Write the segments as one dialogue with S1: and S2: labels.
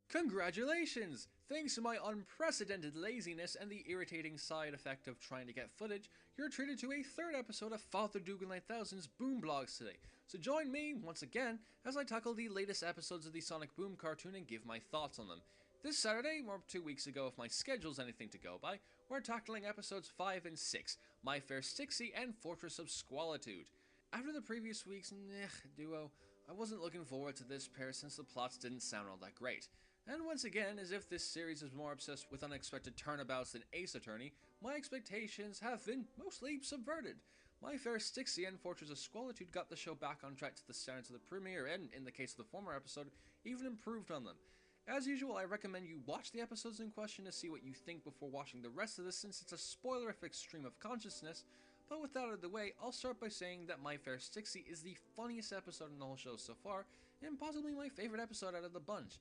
S1: Congratulations! Thanks to my unprecedented laziness and the irritating side effect of trying to get footage, you're treated to a third episode of Father Dougal 9000's Boom Blogs today. So join me, once again, as I tackle the latest episodes of the Sonic Boom cartoon and give my thoughts on them. This Saturday, or 2 weeks ago if my schedule's anything to go by, we're tackling episodes 5 and 6, My Fair Sticksy and Fortress of Squalitude. After the previous week's duo, I wasn't looking forward to this pair since the plots didn't sound all that great. And once again, as if this series is more obsessed with unexpected turnabouts than Ace Attorney, my expectations have been mostly subverted. My Fair Sticksy and Fortress of Squalitude got the show back on track to the standards of the premiere and, in the case of the former episode, even improved on them. As usual, I recommend you watch the episodes in question to see what you think before watching the rest of this, since it's a spoilerific stream of consciousness, but with that out of the way, I'll start by saying that My Fair Sticksy is the funniest episode in the whole show so far, and possibly my favorite episode out of the bunch.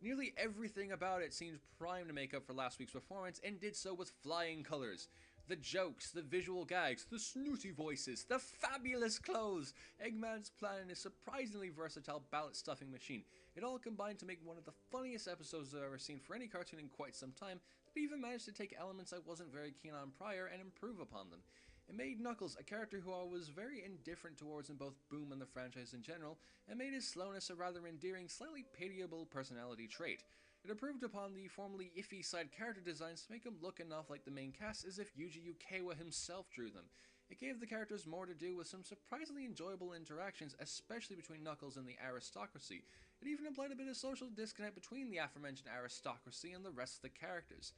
S1: Nearly everything about it seemed primed to make up for last week's performance, and did so with flying colours. The jokes, the visual gags, the snooty voices, the fabulous clothes, Eggman's plan, and his surprisingly versatile ballot stuffing machine. It all combined to make one of the funniest episodes I've ever seen for any cartoon in quite some time, that even managed to take elements I wasn't very keen on prior and improve upon them. It made Knuckles a character who I was very indifferent towards in both Boom and the franchise in general, and made his slowness a rather endearing, slightly pitiable personality trait. It improved upon the formerly iffy side character designs to make them look enough like the main cast as if Yuji Yukawa himself drew them. It gave the characters more to do with some surprisingly enjoyable interactions, especially between Knuckles and the aristocracy. It even implied a bit of social disconnect between the aforementioned aristocracy and the rest of the characters.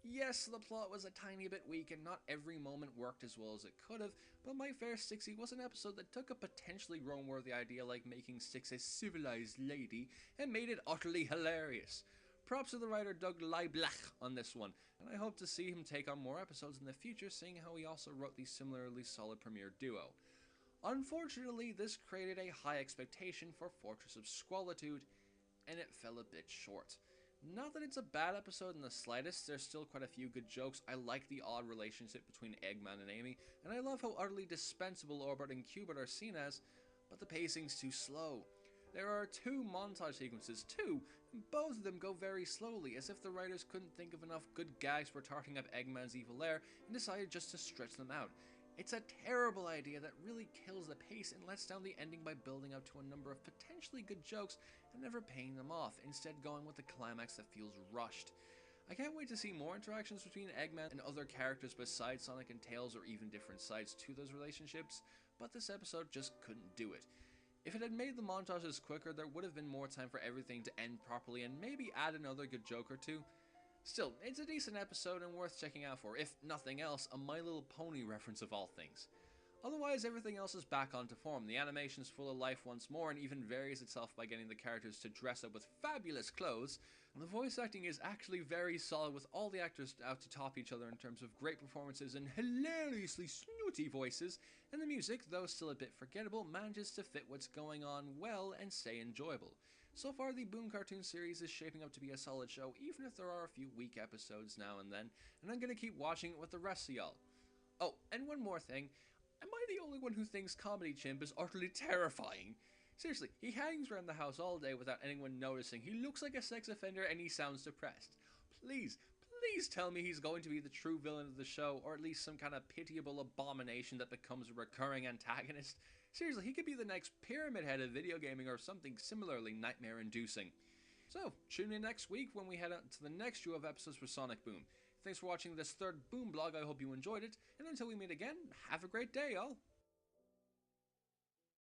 S1: Yes, the plot was a tiny bit weak and not every moment worked as well as it could have, but My Fair Sticksy was an episode that took a potentially grown-worthy idea like making Styx a civilized lady and made it utterly hilarious. Props to the writer Doug Leiblach on this one, and I hope to see him take on more episodes in the future, seeing how he also wrote the similarly solid premiere duo. Unfortunately, this created a high expectation for Fortress of Squalitude, and it fell a bit short. Not that it's a bad episode in the slightest, there's still quite a few good jokes. I like the odd relationship between Eggman and Amy, and I love how utterly dispensable Orbit and Cubert are seen as, but the pacing's too slow. There are 2 montage sequences, and both of them go very slowly, as if the writers couldn't think of enough good gags for tarting up Eggman's evil air and decided just to stretch them out. It's a terrible idea that really kills the pace and lets down the ending by building up to a number of potentially good jokes and never paying them off, instead going with the climax that feels rushed. I can't wait to see more interactions between Eggman and other characters besides Sonic and Tails, or even different sides to those relationships, but this episode just couldn't do it. If it had made the montages quicker, there would have been more time for everything to end properly and maybe add another good joke or two. Still, it's a decent episode and worth checking out for, if nothing else, a My Little Pony reference of all things. Otherwise, everything else is back onto form. The animation's full of life once more and even varies itself by getting the characters to dress up with fabulous clothes, and the voice acting is actually very solid, with all the actors out to top each other in terms of great performances and hilariously snooty voices, and the music, though still a bit forgettable, manages to fit what's going on well and stay enjoyable. So far, the Boom cartoon series is shaping up to be a solid show, even if there are a few weak episodes now and then, and I'm gonna keep watching it with the rest of y'all. Oh, and one more thing. Am I the only one who thinks Comedy Chimp is utterly terrifying? Seriously, he hangs around the house all day without anyone noticing. He looks like a sex offender and he sounds depressed. Please tell me he's going to be the true villain of the show, or at least some kind of pitiable abomination that becomes a recurring antagonist. Seriously, he could be the next Pyramid Head of video gaming or something similarly nightmare-inducing. So, tune in next week when we head out to the next duo of episodes for Sonic Boom. Thanks for watching this third Boom blog, I hope you enjoyed it, and until we meet again, have a great day, y'all!